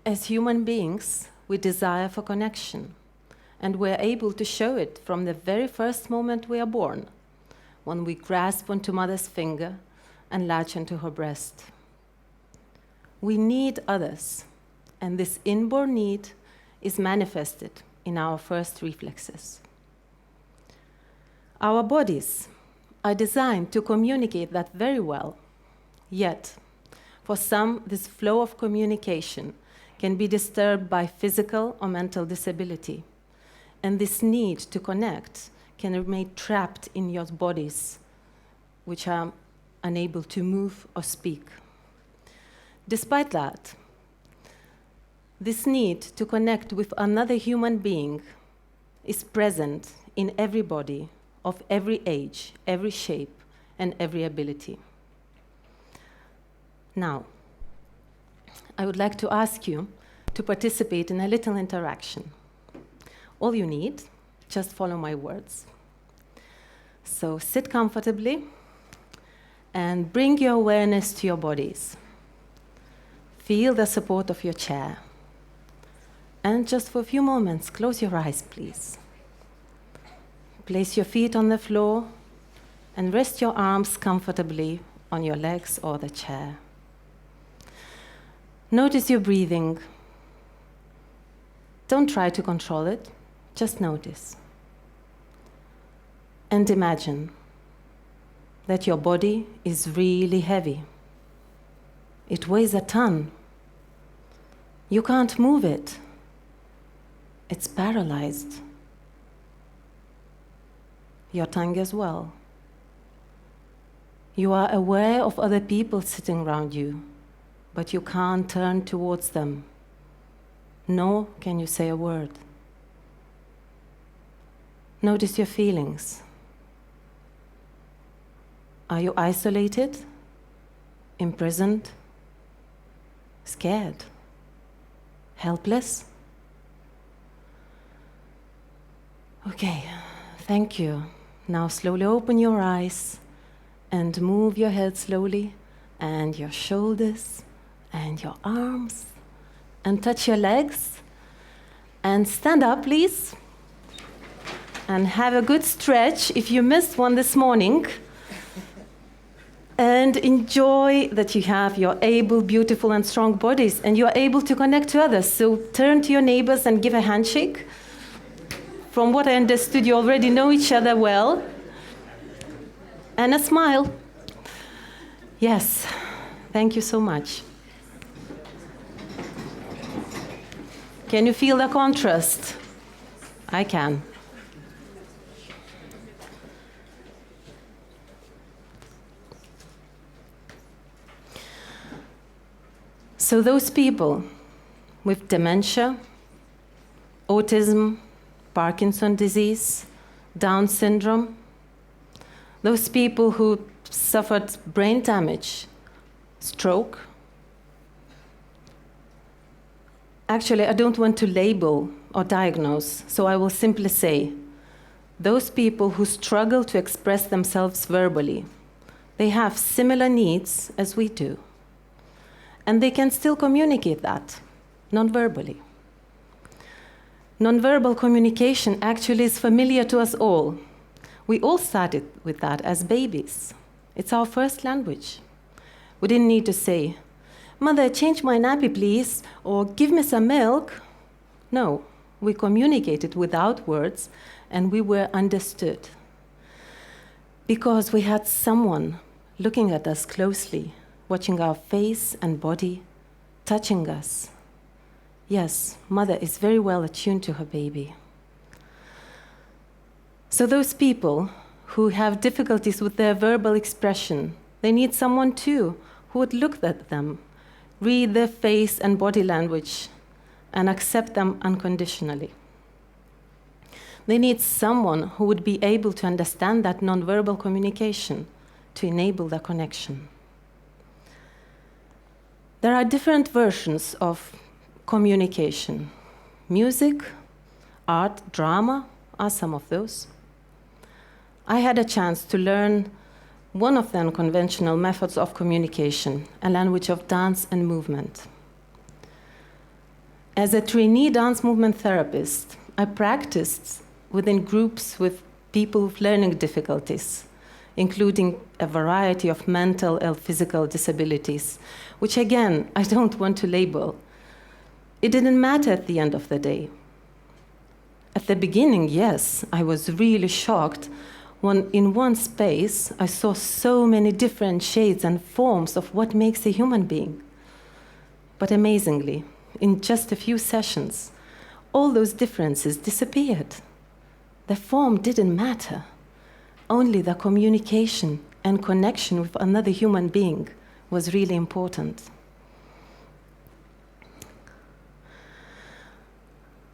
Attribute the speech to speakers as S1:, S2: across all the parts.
S1: As human beings, we desire for connection, and we're able to show it from the very first moment we are born, when we grasp onto mother's finger and latch onto her breast. We need others, and this inborn need is manifested in our first reflexes. Our bodies are designed to communicate that very well, yet, for some, this flow of communication can be disturbed by physical or mental disability, and this need to connect can remain trapped in your bodies, which are unable to move or speak. Despite that, this need to connect with another human being is present in every body of every age, every shape, and every ability. Now, I would like to ask you to participate in a little interaction. All you need, just follow my words. So sit comfortably and bring your awareness to your bodies. Feel the support of your chair. And just for a few moments, close your eyes, please. Place your feet on the floor and rest your arms comfortably on your legs or the chair. Notice your breathing. Don't try to control it, just notice. And imagine that your body is really heavy. It weighs a ton. You can't move it. It's paralyzed. Your tongue as well. You are aware of other people sitting around you, but you can't turn towards them, nor can you say a word. Notice your feelings. Are you isolated, imprisoned, scared, helpless? Okay, thank you. Now slowly open your eyes and move your head slowly, and your shoulders, and your arms, and touch your legs, and stand up, please, and have a good stretch if you missed one this morning, and enjoy that you have your able, beautiful, and strong bodies, and you are able to connect to others. So turn to your neighbors and give a handshake. From what I understood, you already know each other well. And a smile. Yes, thank you so much. Can you feel the contrast? I can. So those people with dementia, autism, Parkinson's disease, Down syndrome, those people who suffered brain damage, stroke. Actually, I don't want to label or diagnose, so I will simply say, those people who struggle to express themselves verbally, they have similar needs as we do. And they can still communicate that, non-verbally. Nonverbal communication actually is familiar to us all. We all started with that as babies. It's our first language. We didn't need to say, "Mother, change my nappy, please," or "give me some milk." No, we communicated without words, and we were understood. Because we had someone looking at us closely, watching our face and body, touching us. Yes, mother is very well attuned to her baby. So those people who have difficulties with their verbal expression, they need someone too who would look at them, read their face and body language, and accept them unconditionally. They need someone who would be able to understand that nonverbal communication to enable the connection. There are different versions of communication. Music, art, drama are some of those. I had a chance to learn one of the unconventional methods of communication, a language of dance and movement. As a trainee dance movement therapist, I practiced within groups with people with learning difficulties, including a variety of mental and physical disabilities, which again, I don't want to label. It didn't matter at the end of the day. At the beginning, yes, I was really shocked when in one space I saw so many different shades and forms of what makes a human being. But amazingly, in just a few sessions, all those differences disappeared. The form didn't matter. Only the communication and connection with another human being was really important.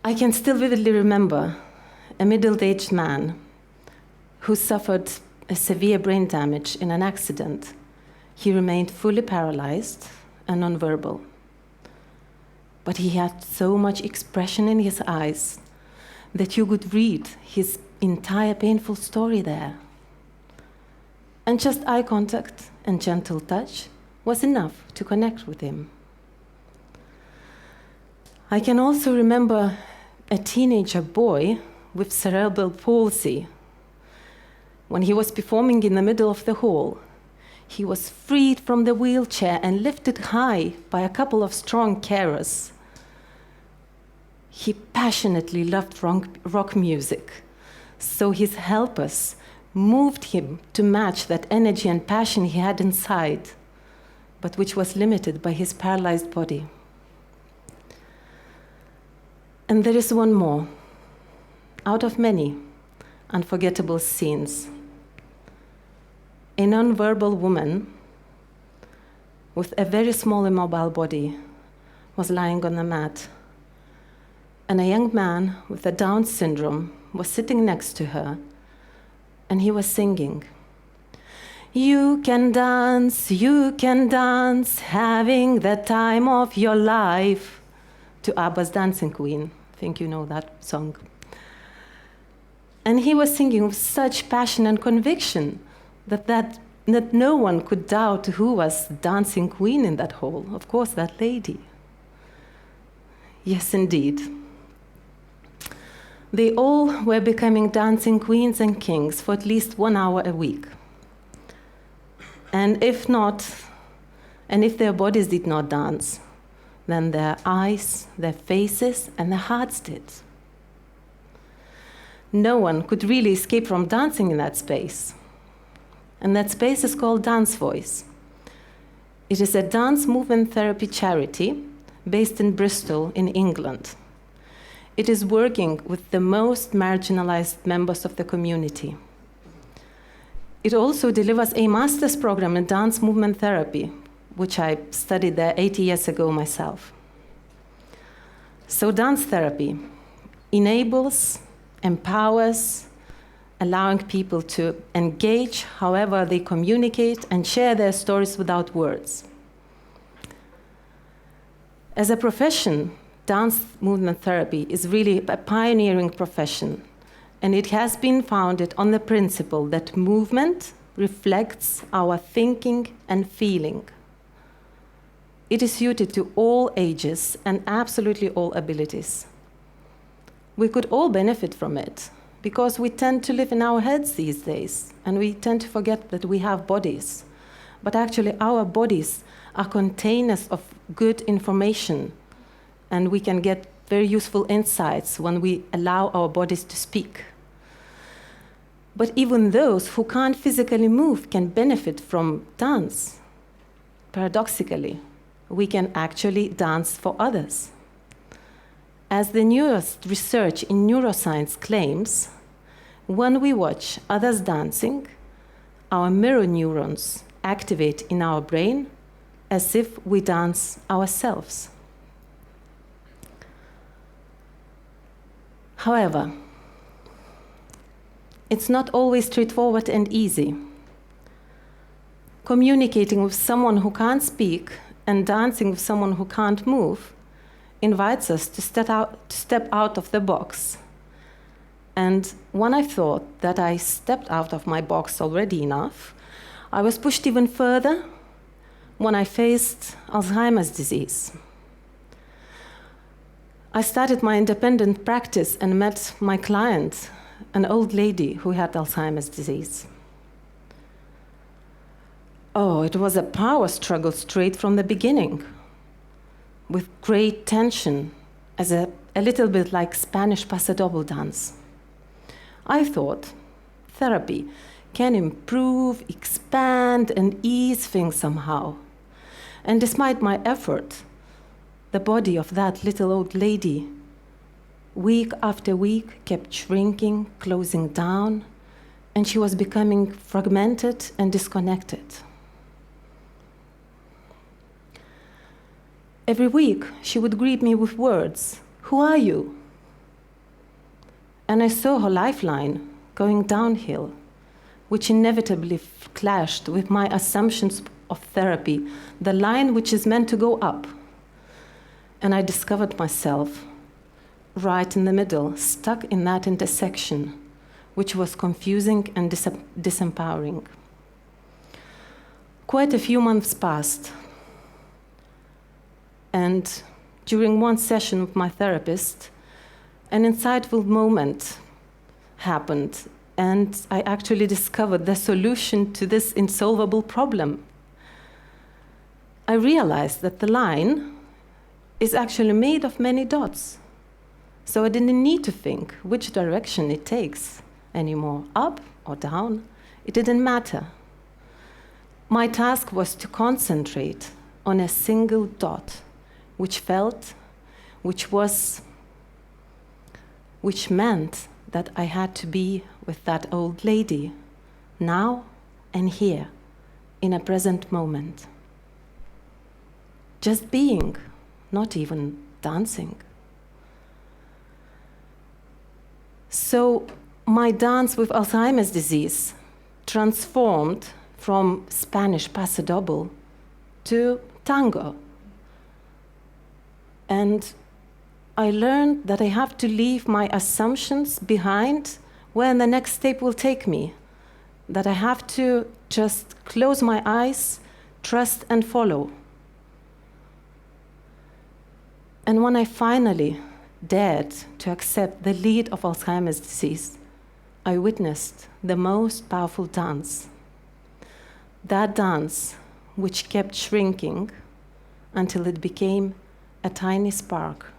S1: I can still vividly remember a middle-aged man who suffered a severe brain damage in an accident. He remained fully paralyzed and nonverbal. But he had so much expression in his eyes that you could read his entire painful story there. And just eye contact and gentle touch was enough to connect with him. I can also remember a teenager boy with cerebral palsy. When he was performing in the middle of the hall, he was freed from the wheelchair and lifted high by a couple of strong carers. He passionately loved rock music, so his helpers moved him to match that energy and passion he had inside, but which was limited by his paralyzed body. And there is one more, out of many unforgettable scenes. A nonverbal woman with a very small immobile body was lying on a mat, and a young man with a Down syndrome was sitting next to her, and he was singing, you can dance, having the time of your life," to ABBA's Dancing Queen. I think you know that song. And he was singing with such passion and conviction that no one could doubt who was dancing queen in that hall. Of course, that lady. Yes, indeed. They all were becoming dancing queens and kings for at least 1 hour a week. And if their bodies did not dance, then their eyes, their faces, and their hearts did. No one could really escape from dancing in that space. And that space is called Dance Voice. It is a dance movement therapy charity based in Bristol, in England. It is working with the most marginalized members of the community. It also delivers a master's program in dance movement therapy, which I studied there 80 years ago myself. So dance therapy enables, empowers, allowing people to engage however they communicate and share their stories without words. As a profession, dance movement therapy is really a pioneering profession, and it has been founded on the principle that movement reflects our thinking and feeling. It is suited to all ages and absolutely all abilities. We could all benefit from it, because we tend to live in our heads these days, and we tend to forget that we have bodies. But actually, our bodies are containers of good information, and we can get very useful insights when we allow our bodies to speak. But even those who can't physically move can benefit from dance. Paradoxically, we can actually dance for others. As the newest research in neuroscience claims, when we watch others dancing, our mirror neurons activate in our brain as if we dance ourselves. However, it's not always straightforward and easy. Communicating with someone who can't speak and dancing with someone who can't move invites us to step out of the box And when I thought that I stepped out of my box already enough, I was pushed even further when I faced Alzheimer's disease. I started my independent practice and met my client, an old lady who had Alzheimer's disease. Oh, it was a power struggle straight from the beginning, with great tension, as a little bit like Spanish paso-doble dance. I thought therapy can improve, expand, and ease things somehow. And despite my effort, the body of that little old lady, week after week, kept shrinking, closing down, and she was becoming fragmented and disconnected. Every week, she would greet me with words, "Who are you?" And I saw her lifeline going downhill, which inevitably clashed with my assumptions of therapy, the line which is meant to go up. And I discovered myself right in the middle, stuck in that intersection, which was confusing and disempowering. Quite a few months passed, and during one session with my therapist, an insightful moment happened, and I actually discovered the solution to this insolvable problem. I realized that the line is actually made of many dots. So I didn't need to think which direction it takes anymore, up or down. It didn't matter. My task was to concentrate on a single dot, which meant that I had to be with that old lady, now and here, in a present moment. Just being, not even dancing. So my dance with Alzheimer's disease transformed from Spanish paso-doble to tango. And I learned that I have to leave my assumptions behind where the next step will take me, that I have to just close my eyes, trust and follow. And when I finally dared to accept the lead of Alzheimer's disease, I witnessed the most powerful dance. That dance which kept shrinking until it became a tiny spark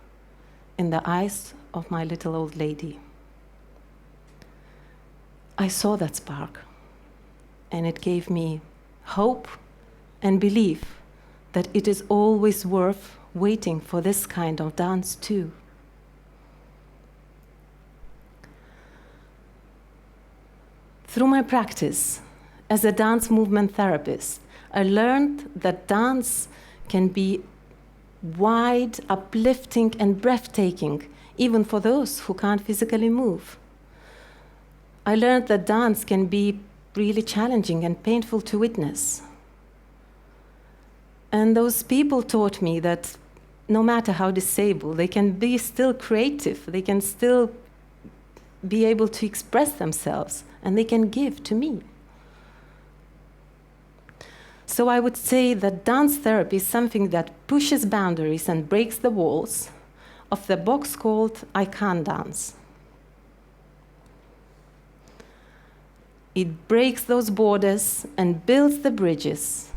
S1: in the eyes of my little old lady. I saw that spark, and it gave me hope and belief that it is always worth waiting for this kind of dance too. Through my practice as a dance movement therapist, I learned that dance can be wide, uplifting, and breathtaking, even for those who can't physically move. I learned that dance can be really challenging and painful to witness. And those people taught me that no matter how disabled, they can be still creative, they can still be able to express themselves, and they can give to me. So I would say that dance therapy is something that pushes boundaries and breaks the walls of the box called I Can Dance. It breaks those borders and builds the bridges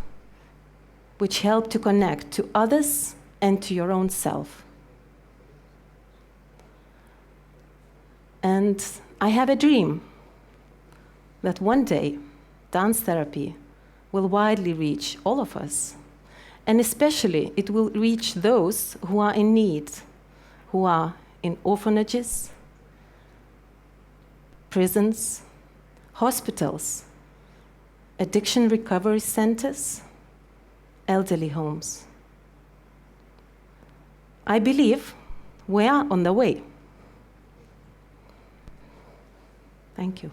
S1: which help to connect to others and to your own self. And I have a dream that one day dance therapy will widely reach all of us. And especially it will reach those who are in need, who are in orphanages, prisons, hospitals, addiction recovery centers, elderly homes. I believe we are on the way. Thank you.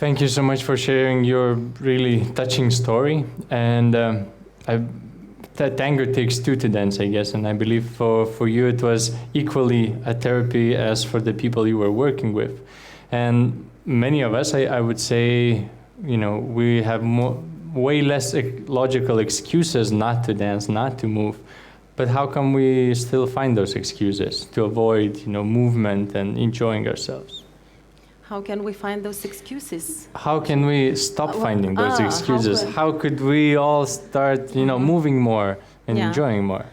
S2: Thank you so much for sharing your really touching story. And tango takes two to dance, I guess. And I believe for you it was equally a therapy as for the people you were working with. And many of us, I would say, you know, we have way less logical excuses not to dance, not to move. But how come we still find those excuses to avoid, you know, movement and enjoying ourselves?
S1: How can we find those excuses?
S2: How can we stop finding those excuses? How could we all start, you know, moving more and enjoying more?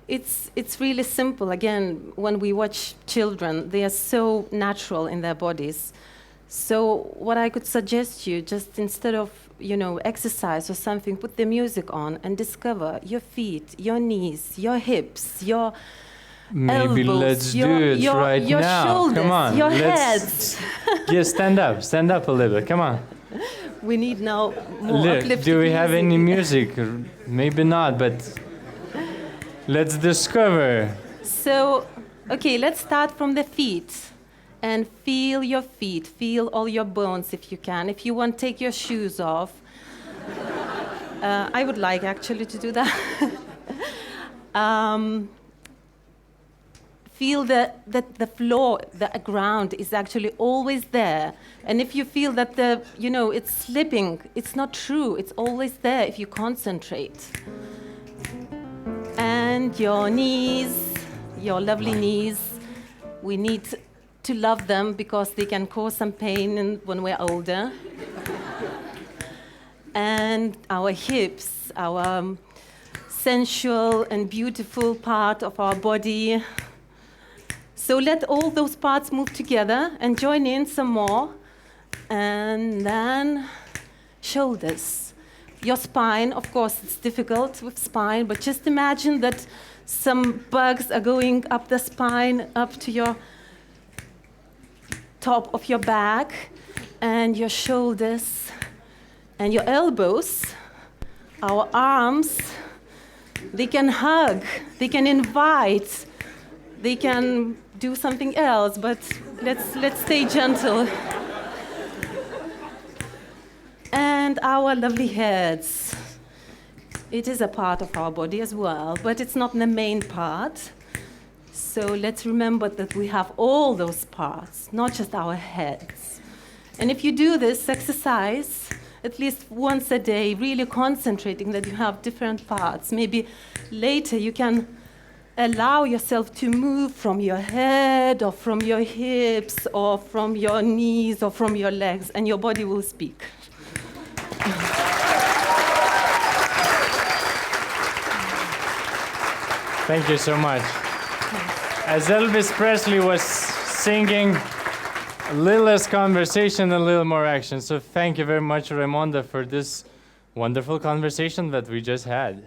S1: It's really simple. Again, when we watch children, they are so natural in their bodies. So what I could suggest you, just instead of, you know, exercise or something, put the music on and discover your feet, your knees, your hips, your
S2: Maybe
S1: elbows,
S2: let's do it right
S1: your
S2: now.
S1: shoulders,
S2: Come on,
S1: your
S2: let's
S1: heads.
S2: Yeah, stand up a little bit. Come on.
S1: We need now more uplifting
S2: Do we have
S1: music.
S2: any music? Maybe not, but let's discover.
S1: So, okay, let's start from the feet. And feel your feet, feel all your bones if you can. If you want, take your shoes off. I would like actually to do that. Feel that the floor, the ground is actually always there. And if you feel that it's slipping, it's not true. It's always there if you concentrate. And your knees, your lovely knees, we need to love them because they can cause some pain when we're older. And our hips, our sensual and beautiful part of our body. So let all those parts move together and join in some more. And then shoulders. Your spine, of course, it's difficult with spine, but just imagine that some bugs are going up the spine, up to your top of your back, and your shoulders, and your elbows, our arms. They can hug, they can invite, they can do something else, but let's stay gentle. And our lovely heads. It is a part of our body as well, but it's not the main part. So let's remember that we have all those parts, not just our heads. And if you do this exercise at least once a day, really concentrating that you have different parts, maybe later you can allow yourself to move from your head or from your hips or from your knees or from your legs, and your body will speak.
S2: Thank you so much. As Elvis Presley was singing, a little less conversation, a little more action. So thank you very much, Raimonda, for this wonderful conversation that we just had.